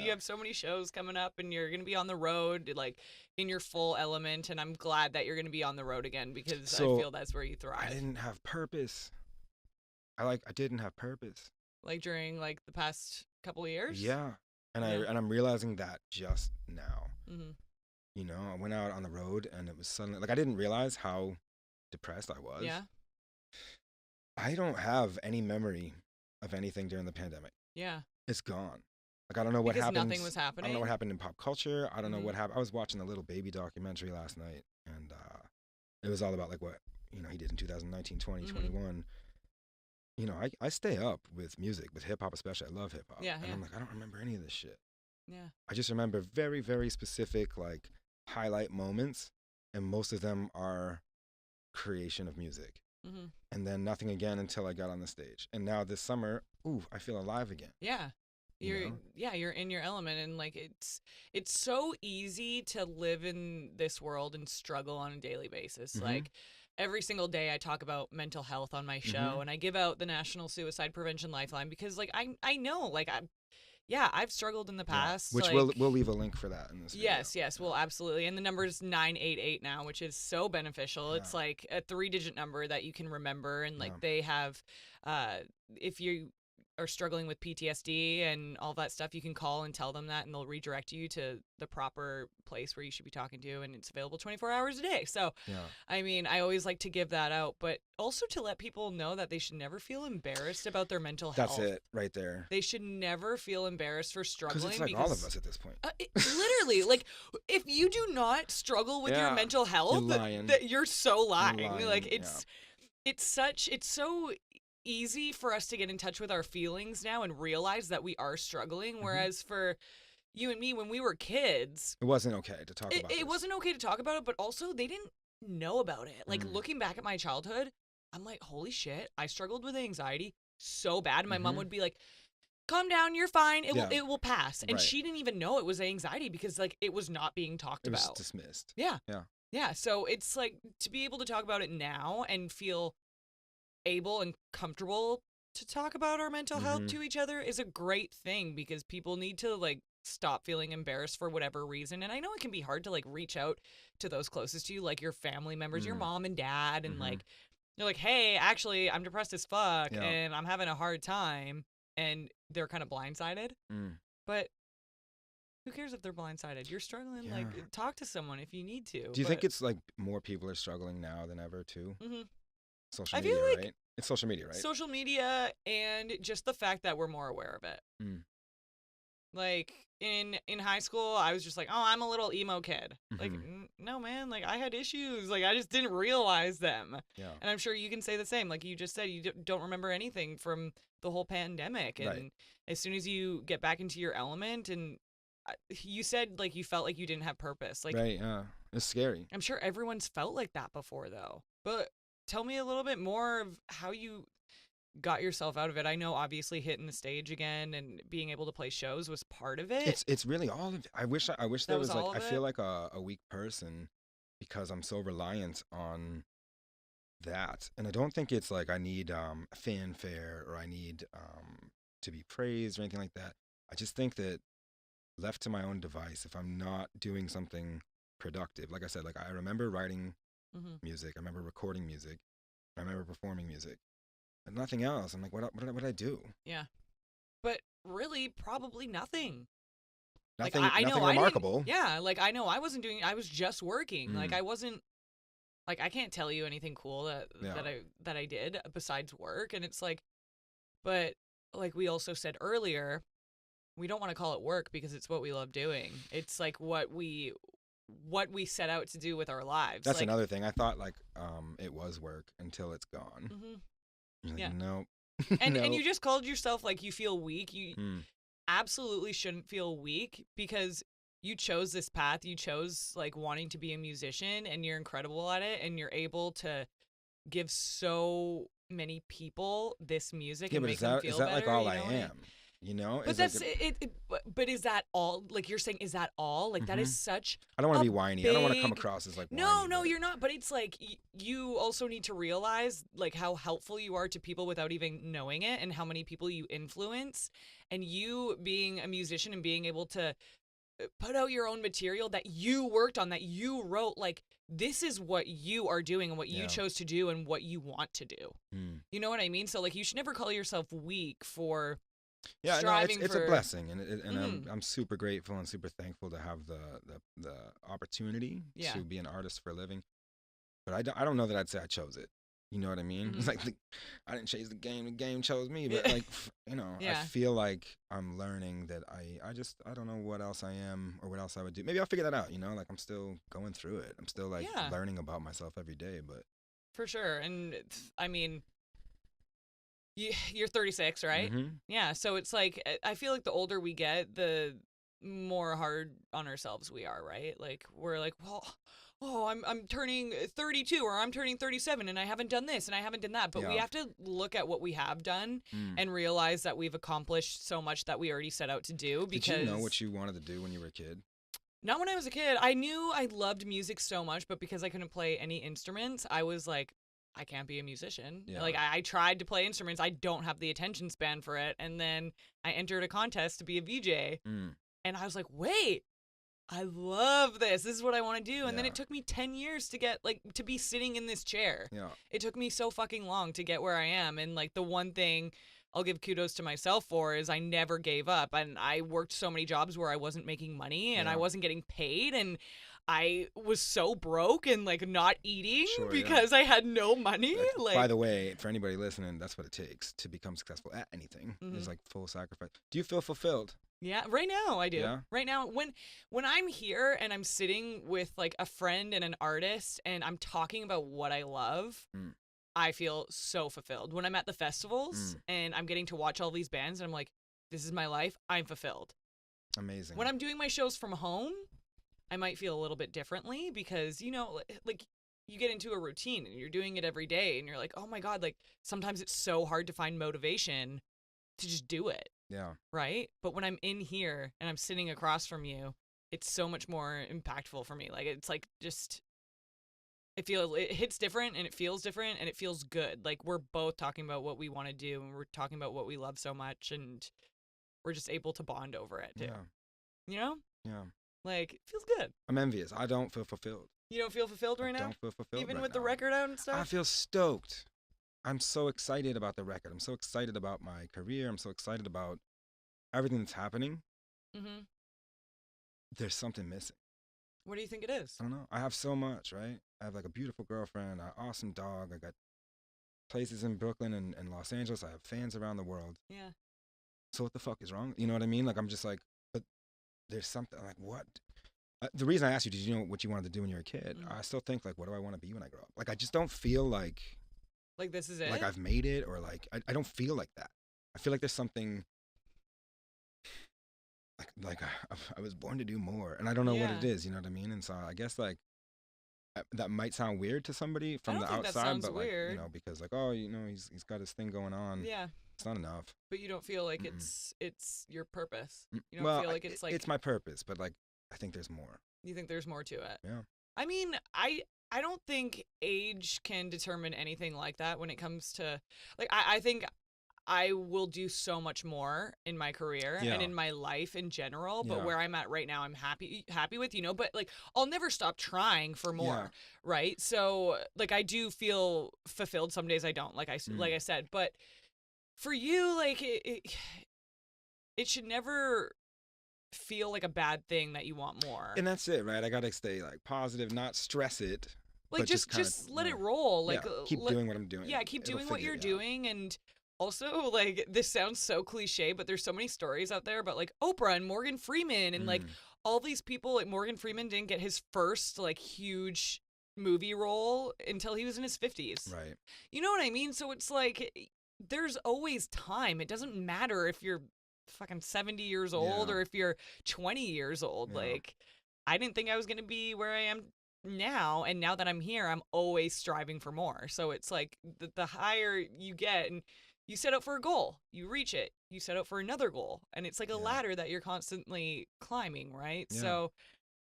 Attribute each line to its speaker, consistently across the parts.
Speaker 1: You have so many shows coming up, and you're gonna be on the road, like in your full element. And I'm glad that you're gonna be on the road again because I
Speaker 2: So
Speaker 1: feel that's where you
Speaker 2: I
Speaker 1: thrive.
Speaker 2: didn't have purpose. I didn't have purpose.
Speaker 1: Like during like the past couple of years.
Speaker 2: Yeah.
Speaker 1: Yeah.
Speaker 2: And I'm realizing that just now.
Speaker 1: Mm-hmm.
Speaker 2: You know, I went out on the road and it was suddenly like I didn't realize how depressed I was.
Speaker 1: Yeah.
Speaker 2: I don't have any memory of anything during the pandemic.
Speaker 1: Yeah.
Speaker 2: It's gone. Like I don't know what
Speaker 1: Because
Speaker 2: happened.
Speaker 1: nothing was
Speaker 2: I don't know what
Speaker 1: happening.
Speaker 2: happened in pop culture. I don't know
Speaker 1: Mm-hmm.
Speaker 2: what happened. I was watching a little baby documentary last night, and it was all about like what he did in 2019, 20,
Speaker 1: Mm-hmm.
Speaker 2: 21. I stay up with music, with hip hop especially. I love hip hop,
Speaker 1: Yeah.
Speaker 2: and
Speaker 1: Yeah.
Speaker 2: I'm like I don't remember any of this shit.
Speaker 1: Yeah.
Speaker 2: I just remember very very specific like highlight moments, and most of them are creation of music.
Speaker 1: Mm-hmm.
Speaker 2: And then nothing again until I got on the stage. And now this summer, ooh, I feel alive again.
Speaker 1: Yeah.
Speaker 2: You
Speaker 1: You're
Speaker 2: know?
Speaker 1: yeah, you're in your element, and like it's so easy to live in this world and struggle on a daily basis.
Speaker 2: Mhm.
Speaker 1: Like every single day I talk about mental health on my show,
Speaker 2: Mhm.
Speaker 1: and I give out the National Suicide Prevention Lifeline because like I know like I've struggled in the
Speaker 2: Yeah.
Speaker 1: past,
Speaker 2: Which
Speaker 1: like
Speaker 2: we'll leave a link for that in this video.
Speaker 1: yes, well, absolutely. And the number is 988 now, which is so beneficial.
Speaker 2: Yeah.
Speaker 1: It's like a 3-digit number that you can remember. And like
Speaker 2: Yeah.
Speaker 1: they have, uh, if you are struggling with PTSD and all that stuff, you can call and tell them that, and they'll redirect you to the proper place where you should be talking to. And it's available 24 hours a day. So,
Speaker 2: Yeah.
Speaker 1: I mean, I always like to give that out, but also to let people know that they should never feel embarrassed about their mental health.
Speaker 2: That's it right there.
Speaker 1: They should never feel embarrassed for
Speaker 2: Because
Speaker 1: struggling
Speaker 2: it's like all of us at this point.
Speaker 1: literally, like if you do not struggle with your
Speaker 2: Yeah,
Speaker 1: mental health,
Speaker 2: you're lying.
Speaker 1: that you're so lying.
Speaker 2: lying,
Speaker 1: Like
Speaker 2: yeah.
Speaker 1: it's so easy for us to get in touch with our feelings now and realize that we are struggling.
Speaker 2: Mm-hmm.
Speaker 1: Whereas for you and me, when we were kids,
Speaker 2: It wasn't okay to talk about
Speaker 1: it
Speaker 2: this.
Speaker 1: wasn't okay to talk about it, but also they didn't know about it. Like
Speaker 2: Mm.
Speaker 1: looking back at my childhood, I'm like, holy shit, I struggled with anxiety so bad. And my mom
Speaker 2: Mhm.
Speaker 1: would be like, calm down, you're fine.
Speaker 2: Yeah.
Speaker 1: It will pass. And
Speaker 2: Right.
Speaker 1: she didn't even know it was anxiety because like it was not being talked
Speaker 2: It was
Speaker 1: about.
Speaker 2: dismissed.
Speaker 1: Yeah.
Speaker 2: Yeah.
Speaker 1: Yeah. So it's like to be able to talk about it now and feel able and comfortable to talk about our mental health
Speaker 2: Mhm.
Speaker 1: to each other is a great thing because people need to like stop feeling embarrassed for whatever reason. And I know it can be hard to like reach out to those closest to you, like your family members, your
Speaker 2: Mm.
Speaker 1: mom and dad, and
Speaker 2: Mhm.
Speaker 1: like they're like, hey, actually, I'm depressed as fuck
Speaker 2: Yeah.
Speaker 1: and I'm having a hard time. And they're kind of blindsided.
Speaker 2: Mm.
Speaker 1: But who cares if they're blindsided? You're struggling,
Speaker 2: Yeah.
Speaker 1: like talk to someone if you need to.
Speaker 2: Do you think it's like more people are struggling now than ever too?
Speaker 1: Hmm.
Speaker 2: Social
Speaker 1: I
Speaker 2: media,
Speaker 1: feel like
Speaker 2: right? It's social media, right?
Speaker 1: social media and just the fact that we're more aware of it.
Speaker 2: Mm.
Speaker 1: Like in high school, I was just like, oh, I'm a little emo kid. Like,
Speaker 2: Mhm.
Speaker 1: no, man, like I had issues. Like I just didn't realize them.
Speaker 2: Yeah.
Speaker 1: And I'm sure you can say the same. Like you just said, you don't remember anything from the whole pandemic. And
Speaker 2: Right.
Speaker 1: as soon as you get back into your element, and you said like you felt like you didn't have purpose. Like
Speaker 2: Right. Yeah. It's scary.
Speaker 1: I'm sure everyone's felt like that before, though. But tell me a little bit more of how you got yourself out of it. I know obviously hitting the stage again and being able to play shows was part of it.
Speaker 2: It's really all of it. I wish there
Speaker 1: That was
Speaker 2: was like
Speaker 1: all of
Speaker 2: I feel
Speaker 1: it?
Speaker 2: like a weak person because I'm so reliant on that. And I don't think it's like I need fanfare or I need to be praised or anything like that. I just think that left to my own device, if I'm not doing something productive, like I said, like I remember writing
Speaker 1: Mm-hmm.
Speaker 2: music, I remember recording music, I remember performing music, but nothing else. I'm like, what did I do?
Speaker 1: Yeah. But really, probably nothing.
Speaker 2: Nothing,
Speaker 1: Like I know
Speaker 2: nothing
Speaker 1: I didn't.
Speaker 2: remarkable.
Speaker 1: Yeah, like I know I wasn't doing. I was just working. Like
Speaker 2: Mm.
Speaker 1: I wasn't. Like I can't tell you anything cool
Speaker 2: Yeah.
Speaker 1: that I did besides work. And it's like, but like we also said earlier, we don't want to call it work because it's what we love doing. It's like what we set out to do with our lives.
Speaker 2: That's
Speaker 1: like,
Speaker 2: another thing. I thought like it was work until it's gone.
Speaker 1: hmm
Speaker 2: You're like,
Speaker 1: Yeah.
Speaker 2: nope.
Speaker 1: And
Speaker 2: Nope.
Speaker 1: you just called yourself like you feel weak. You
Speaker 2: Mm.
Speaker 1: absolutely shouldn't feel weak because you chose this path. You chose like wanting to be a musician and you're incredible at it and you're able to give so many people this music
Speaker 2: Yeah,
Speaker 1: and
Speaker 2: but
Speaker 1: make
Speaker 2: is
Speaker 1: them
Speaker 2: that
Speaker 1: feel
Speaker 2: is that
Speaker 1: better.
Speaker 2: like all
Speaker 1: you
Speaker 2: I
Speaker 1: know what
Speaker 2: am? You know,
Speaker 1: But
Speaker 2: it's like,
Speaker 1: that's it, but is that all? Like you're saying, is that all? Like that
Speaker 2: hmm
Speaker 1: is such
Speaker 2: I don't want
Speaker 1: a
Speaker 2: to be whiny. I don't want to come
Speaker 1: big.
Speaker 2: across as like
Speaker 1: No,
Speaker 2: whiny,
Speaker 1: no,
Speaker 2: but
Speaker 1: you're not. But it's like you also need to realize like how helpful you are to people without even knowing it, and how many people you influence. And you being a musician and being able to put out your own material that you worked on, that you wrote, like this is what you are doing and what you
Speaker 2: yeah.
Speaker 1: chose to do and what you want to do.
Speaker 2: Mm.
Speaker 1: You know what I mean? So like you should never call yourself weak for
Speaker 2: Yeah, no,
Speaker 1: striving
Speaker 2: it's a
Speaker 1: for.
Speaker 2: blessing, and
Speaker 1: Mhm.
Speaker 2: I'm super grateful and super thankful to have the opportunity
Speaker 1: Yeah.
Speaker 2: to be an artist for a living. But I don't know that I'd say I chose it. You know what I mean? It's
Speaker 1: Mhm.
Speaker 2: like I didn't chase the game chose me. But
Speaker 1: Yeah.
Speaker 2: like you know, I
Speaker 1: Yeah.
Speaker 2: feel like I'm learning that I don't know what else I am or what else I would do. Maybe I'll figure that out. You know, like I'm still going through it. I'm still like
Speaker 1: Yeah.
Speaker 2: learning about myself every day. But
Speaker 1: For sure. And I mean, you're 36, right?
Speaker 2: hmm
Speaker 1: Yeah. So it's like I feel like the older we get, the more hard on ourselves we are, right? Like we're like, well, oh, I'm turning 32 or I'm turning 37 and I haven't done this and I haven't done that. But we
Speaker 2: yeah,
Speaker 1: have to look at what we have done
Speaker 2: mm.
Speaker 1: and realize that we've accomplished so much that we already set out to do.
Speaker 2: Did you know
Speaker 1: Because
Speaker 2: what you wanted to do when you were a kid?
Speaker 1: not when I was a kid. I knew I loved music so much, but because I couldn't play any instruments, I was like, I can't be a musician.
Speaker 2: Yeah.
Speaker 1: Like I tried to play instruments, I don't have the attention span for it. And then I entered a contest to be a VJ,
Speaker 2: Mm.
Speaker 1: and I was like, wait, I love this. This is what I want to do. And then
Speaker 2: Yeah.
Speaker 1: it took me 10 years to get like to be sitting in this chair.
Speaker 2: Yeah.
Speaker 1: It took me so fucking long to get where I am. And like the one thing I'll give kudos to myself for is I never gave up. And I worked so many jobs where I wasn't making money and I
Speaker 2: Yeah.
Speaker 1: wasn't getting paid. And I was so broke and like not eating
Speaker 2: Sure, yeah.
Speaker 1: because I had no money. Like,
Speaker 2: By the way, for anybody listening, that's what it takes to become successful at anything.
Speaker 1: Mhm.
Speaker 2: Is like full sacrifice. Do you feel fulfilled?
Speaker 1: yeah, right now I do.
Speaker 2: Yeah?
Speaker 1: Right now when I'm here and I'm sitting with like a friend and an artist and I'm talking about what I love,
Speaker 2: Mm.
Speaker 1: I feel so fulfilled. When I'm at the festivals and I'm getting to watch all these bands and I'm like, this is my life, I'm fulfilled.
Speaker 2: Amazing.
Speaker 1: When I'm doing my shows from home, I might feel a little bit differently because, you know, like you get into a routine and you're doing it every day and you're like, oh my God, like sometimes it's so hard to find motivation to just do it.
Speaker 2: Yeah.
Speaker 1: Right? But when I'm in here and I'm sitting across from you, it's so much more impactful for me. Like it's like just it hits different and it feels different and it feels good. Like we're both talking about what we want to do and we're talking about what we love so much and we're just able to bond over it too.
Speaker 2: Yeah.
Speaker 1: You know?
Speaker 2: Yeah.
Speaker 1: Like it feels good.
Speaker 2: I'm envious. I don't feel fulfilled.
Speaker 1: You don't feel fulfilled right
Speaker 2: I
Speaker 1: now?
Speaker 2: don't feel fulfilled.
Speaker 1: Even
Speaker 2: right
Speaker 1: with the
Speaker 2: now.
Speaker 1: record out and
Speaker 2: I
Speaker 1: stuff?
Speaker 2: feel stoked. I'm so excited about the record. I'm so excited about my career. I'm so excited about everything that's happening.
Speaker 1: Mhm.
Speaker 2: There's something missing.
Speaker 1: What do you think it is?
Speaker 2: I don't know. I have so much, right? I have like a beautiful girlfriend, an awesome dog. I got places in Brooklyn and Los Angeles. I have fans around the world.
Speaker 1: Yeah.
Speaker 2: So what the fuck is wrong? You know what I mean? Like I'm just like, but there's something like what? The reason I asked you, did you know what you wanted to do when you were a kid?
Speaker 1: Mhm.
Speaker 2: I still think like, what do I want to be when I grow up? Like I just don't feel like
Speaker 1: This is it?
Speaker 2: like I've made it or like I don't feel like that. I feel like there's something like I was born to do more, and I don't know what it
Speaker 1: Yeah.
Speaker 2: is. You know what I mean? And so I guess like that might sound weird to somebody from
Speaker 1: don't
Speaker 2: the
Speaker 1: think that
Speaker 2: outside,
Speaker 1: sounds
Speaker 2: but like
Speaker 1: weird.
Speaker 2: you know because like oh you know he's got his thing going on.
Speaker 1: Yeah.
Speaker 2: It's not enough.
Speaker 1: But you don't feel like
Speaker 2: Mm-mm.
Speaker 1: it's your purpose. You don't
Speaker 2: Well,
Speaker 1: feel like it's like
Speaker 2: it's my purpose, but like I think there's more.
Speaker 1: you think there's more to it.
Speaker 2: Yeah.
Speaker 1: I mean, I don't think age can determine anything like that when it comes to like I think I will do so much more in my career
Speaker 2: Yeah.
Speaker 1: and in my life in general, but
Speaker 2: Yeah.
Speaker 1: where I'm at right now I'm happy with, you know, but like I'll never stop trying for more,
Speaker 2: Yeah.
Speaker 1: right? So like I do feel fulfilled some days I don't, like like I said, but for you like it should never feel like a bad thing that you want more.
Speaker 2: And that's it, right? I gotta stay like positive, not stress it.
Speaker 1: Like
Speaker 2: but
Speaker 1: just
Speaker 2: kinda,
Speaker 1: let
Speaker 2: you
Speaker 1: it
Speaker 2: know,
Speaker 1: roll. Like
Speaker 2: yeah, keep doing what I'm doing.
Speaker 1: yeah, keep
Speaker 2: It'll
Speaker 1: doing what
Speaker 2: figure
Speaker 1: you're
Speaker 2: it out.
Speaker 1: doing. And also like this sounds so cliche, but there's so many stories out there about like Oprah and Morgan Freeman and like all these people. Like Morgan Freeman didn't get his first like huge movie role until he was in his 50s.
Speaker 2: Right.
Speaker 1: You know what I mean? So it's like there's always time. It doesn't matter if you're fucking 70 years old
Speaker 2: Yeah.
Speaker 1: or if you're 20 years old.
Speaker 2: Yeah.
Speaker 1: Like I didn't think I was going to be where I am now, and now that I'm here I'm always striving for more. So it's like the higher you get, and you set out for a goal, you reach it, you set out for another goal, and it's like a
Speaker 2: Yeah.
Speaker 1: ladder that you're constantly climbing, right?
Speaker 2: Yeah.
Speaker 1: So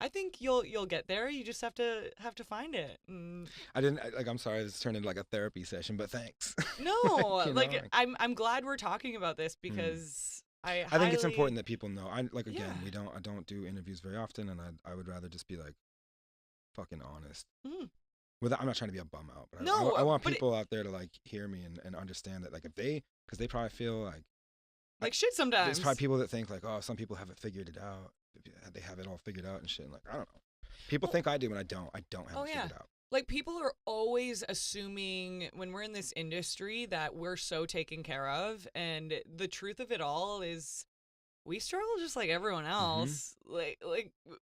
Speaker 1: I think you'll get there. You just have to find it.
Speaker 2: I didn't like. I'm sorry. This turned into like a therapy session, but thanks.
Speaker 1: No,
Speaker 2: You know,
Speaker 1: like I'm glad we're talking about this because
Speaker 2: I think it's
Speaker 1: highly-
Speaker 2: important that people know. I like again.
Speaker 1: Yeah.
Speaker 2: I don't do interviews very often, and I would rather just be like fucking honest.
Speaker 1: Mhm.
Speaker 2: I'm not trying to be a bum out, but
Speaker 1: No,
Speaker 2: I want
Speaker 1: but it-
Speaker 2: people out there to like hear me and understand that like if they, because they probably feel like
Speaker 1: shit sometimes.
Speaker 2: there's probably people that think like, oh, some people haven't figured it out. They have it all figured out and shit. And like, I don't know. People think I do, and I don't. I don't have
Speaker 1: Oh,
Speaker 2: it
Speaker 1: yeah.
Speaker 2: figured out.
Speaker 1: Like people are always assuming when we're in this industry that we're so taken care of, and the truth of it all is we struggle just like everyone else. Like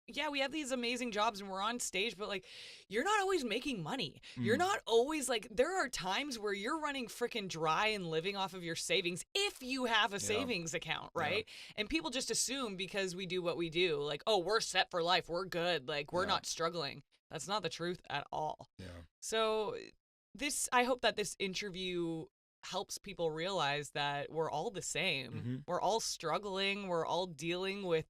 Speaker 1: yeah, we have these amazing jobs and we're on stage, but like you're not always making money. You're
Speaker 2: Mm.
Speaker 1: not always like there are times where you're running freaking dry and living off of your savings if you have a savings account, right? And people just assume because we do what we do, like, oh, we're set for life, we're good, like we're
Speaker 2: Yeah.
Speaker 1: not struggling. That's not the truth at all.
Speaker 2: Yeah.
Speaker 1: So I hope that this interview helps people realize that we're all the same.
Speaker 2: Mhm.
Speaker 1: We're all struggling. We're all dealing with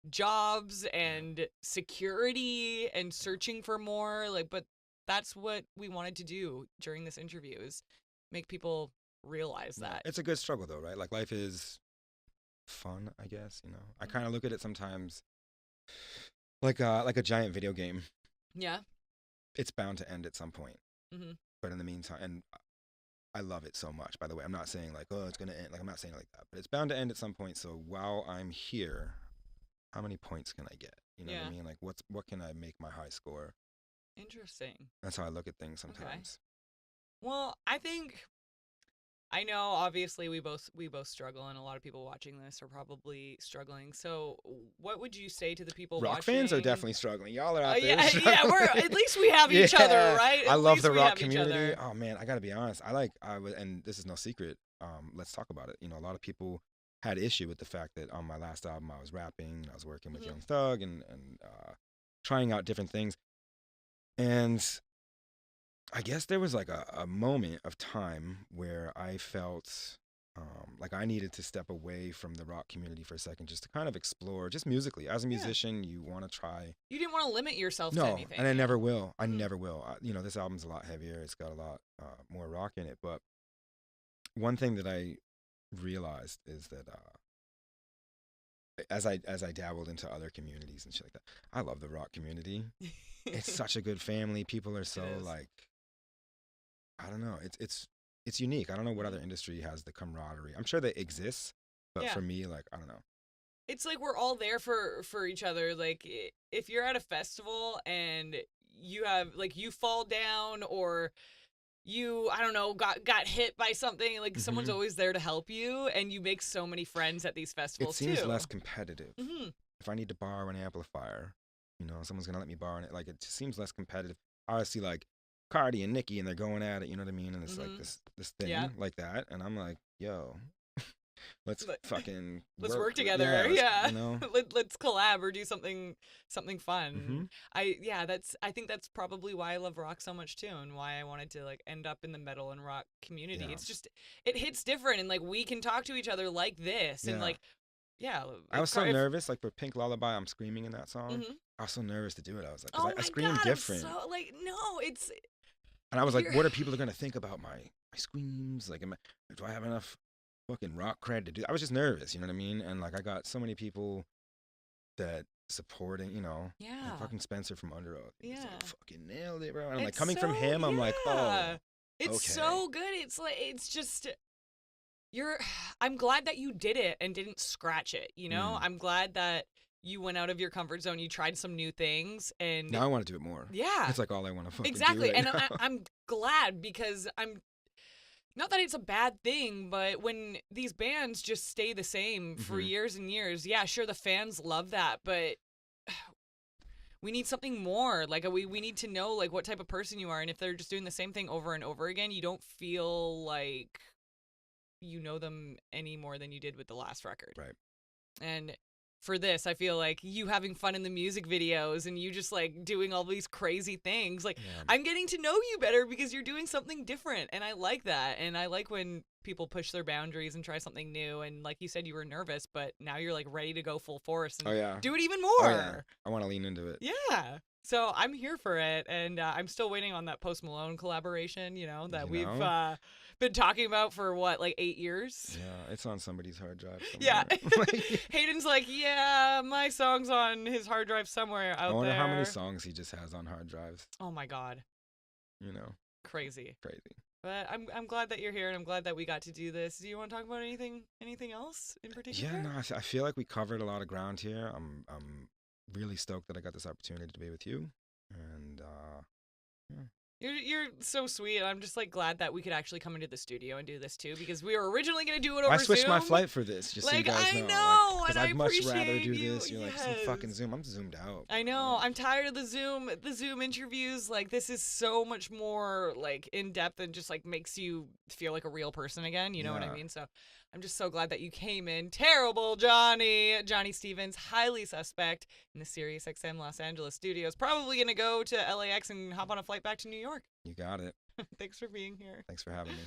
Speaker 1: jobs and security and searching for more. Like, but that's what we wanted to do during this interview is make people realize
Speaker 2: Yeah.
Speaker 1: that.
Speaker 2: It's a good struggle though, right? Like life is fun, I guess. You know, I kind of look at it sometimes like a giant video game.
Speaker 1: Yeah.
Speaker 2: It's bound to end at some point.
Speaker 1: Mhm.
Speaker 2: But in the meantime, and I love it so much. By the way, I'm not saying like, oh, it's gonna end. Like I'm not saying it like that. But it's bound to end at some point. So while I'm here, how many points can I get? You know what
Speaker 1: Yeah.
Speaker 2: I mean? Like what can I make my high score?
Speaker 1: Interesting.
Speaker 2: That's how I look at things sometimes.
Speaker 1: Well, I know obviously we both struggle and a lot of people watching this are probably struggling. So what would you say to the people
Speaker 2: Rock
Speaker 1: watching?
Speaker 2: fans are definitely struggling. Y'all are out there.
Speaker 1: yeah,
Speaker 2: struggling.
Speaker 1: we're at least we have each other,
Speaker 2: Yeah.
Speaker 1: right?
Speaker 2: I
Speaker 1: At
Speaker 2: love
Speaker 1: least
Speaker 2: the
Speaker 1: we
Speaker 2: rock
Speaker 1: have each
Speaker 2: community.
Speaker 1: other.
Speaker 2: Oh man, I gotta be honest. I was, and this is no secret. Let's talk about it. You know, a lot of people had issue with the fact that on my last album I was rapping, I was working with
Speaker 1: Mhm.
Speaker 2: Young Thug and trying out different things. And I guess there was like a moment of time where I felt like I needed to step away from the rock community for a second just to kind of explore, just musically. As a
Speaker 1: Yeah.
Speaker 2: musician, you want to try.
Speaker 1: You didn't want to limit yourself to
Speaker 2: No,
Speaker 1: anything.
Speaker 2: and I never will. I
Speaker 1: Mhm.
Speaker 2: never will. You know, this album's a lot heavier. It's got a lot more rock in it. But one thing that I realized is that as I dabbled into other communities and shit like that, I love the rock community. It's such a good family. People are so
Speaker 1: is.
Speaker 2: like, I don't know. It's unique. I don't know what other industry has the camaraderie. I'm sure that exists, but
Speaker 1: Yeah.
Speaker 2: for me, like, I don't know.
Speaker 1: It's like we're all there for each other. Like if you're at a festival and you have like you fall down or you I don't know got hit by something, like someone's
Speaker 2: Mhm.
Speaker 1: always there to help you, and you make so many friends at these
Speaker 2: It
Speaker 1: festivals
Speaker 2: seems
Speaker 1: too.
Speaker 2: less competitive.
Speaker 1: Hmm.
Speaker 2: If I need to borrow an amplifier, you know, someone's gonna let me borrow it. Like, it just seems less competitive. I see like Cardi and Nicki, and they're going at it. You know what I mean? And it's like
Speaker 1: Mhm.
Speaker 2: this thing
Speaker 1: Yeah.
Speaker 2: like that, and I'm like, yo, let's
Speaker 1: Like,
Speaker 2: fucking
Speaker 1: Let's work
Speaker 2: with-
Speaker 1: together.
Speaker 2: let's-
Speaker 1: Yeah.
Speaker 2: You know.
Speaker 1: Let's collab or do something fun.
Speaker 2: Mhm.
Speaker 1: I think that's probably why I love rock so much too, and why I wanted to like end up in the metal and rock community.
Speaker 2: Yeah.
Speaker 1: It's just it hits different, and like we can talk to each other like this, and
Speaker 2: Yeah.
Speaker 1: like yeah.
Speaker 2: I was so nervous, like for Pink Lullaby, I'm screaming in that song.
Speaker 1: Mhm.
Speaker 2: I was so nervous to do it. I was like, 'cause
Speaker 1: Oh
Speaker 2: I
Speaker 1: my
Speaker 2: scream
Speaker 1: God,
Speaker 2: different,
Speaker 1: I'm so like no, it's
Speaker 2: and I was like,
Speaker 1: you're-
Speaker 2: what are people gonna think about my screams? Like, do I have enough fucking rock cred to do? I was just nervous, you know what I mean? And like, I got so many people that supporting, you know,
Speaker 1: yeah.
Speaker 2: like fucking Spencer from Under Oath. He's
Speaker 1: Yeah.
Speaker 2: like, fucking nailed it, bro. And I'm like,
Speaker 1: It's
Speaker 2: coming from
Speaker 1: so-
Speaker 2: him, I'm like,
Speaker 1: yeah.
Speaker 2: oh,
Speaker 1: It's
Speaker 2: okay.
Speaker 1: so good. It's like it's just I'm glad that you did it and didn't scratch it, you know?
Speaker 2: Mm.
Speaker 1: I'm glad that you went out of your comfort zone, you tried some new things and
Speaker 2: now I want to do it more.
Speaker 1: yeah.
Speaker 2: It's like all I want to fucking
Speaker 1: Exactly.
Speaker 2: do right
Speaker 1: And
Speaker 2: now.
Speaker 1: I'm glad because I'm not that it's a bad thing, but when these bands just stay the same for
Speaker 2: Mhm.
Speaker 1: years and years, yeah, sure the fans love that, but we need something more. Like we need to know like what type of person you are, and if they're just doing the same thing over and over again, you don't feel like you know them any more than you did with the last record.
Speaker 2: Right.
Speaker 1: And for this. I feel like you having fun in the music videos and you just like doing all these crazy things. Like
Speaker 2: Yeah.
Speaker 1: I'm getting to know you better because you're doing something different, and I like that. And I like when people push their boundaries and try something new. And like you said, you were nervous, but now you're like ready to go full force and
Speaker 2: Oh yeah.
Speaker 1: do it even
Speaker 2: Oh
Speaker 1: more.
Speaker 2: yeah. I want to lean into it.
Speaker 1: Yeah. So I'm here for it, and I'm still waiting on that Post Malone collaboration. You know that
Speaker 2: You
Speaker 1: we've
Speaker 2: know?
Speaker 1: been talking about for what, like 8 years.
Speaker 2: Yeah, it's on somebody's hard drive
Speaker 1: Yeah.
Speaker 2: somewhere.
Speaker 1: Hayden's like, yeah, my song's on his hard drive somewhere out
Speaker 2: I wonder
Speaker 1: there.
Speaker 2: how many songs he just has on hard drives.
Speaker 1: Oh my God,
Speaker 2: You know,
Speaker 1: crazy.
Speaker 2: crazy.
Speaker 1: But I'm glad that you're here, and I'm glad that we got to do this. Do you want to talk about anything else in particular?
Speaker 2: Yeah, no, I feel like we covered a lot of ground here. I'm really stoked that I got this opportunity to be with you, and
Speaker 1: You're so sweet. I'm just like glad that we could actually come into the studio and do this too, because we were originally gonna do it over
Speaker 2: I switched
Speaker 1: Zoom.
Speaker 2: my flight for this, just so you
Speaker 1: Like,
Speaker 2: guys
Speaker 1: I
Speaker 2: know.
Speaker 1: know,
Speaker 2: Because
Speaker 1: and I
Speaker 2: I'd much rather
Speaker 1: appreciate
Speaker 2: do
Speaker 1: you,
Speaker 2: this. You're like, some fucking
Speaker 1: yes.
Speaker 2: Zoom. I'm zoomed out.
Speaker 1: I know. I'm tired of the Zoom interviews. Like this is so much more like in depth and just like makes you feel like a real person again. You know what I
Speaker 2: Yeah.
Speaker 1: mean? So I'm just so glad that you came in. Terrible Johnny Stevens, highly suspect in the Sirius XM Los Angeles studios. Probably gonna go to LAX and hop on a flight back to New York.
Speaker 2: You got it.
Speaker 1: Thanks for being here.
Speaker 2: Thanks for having me.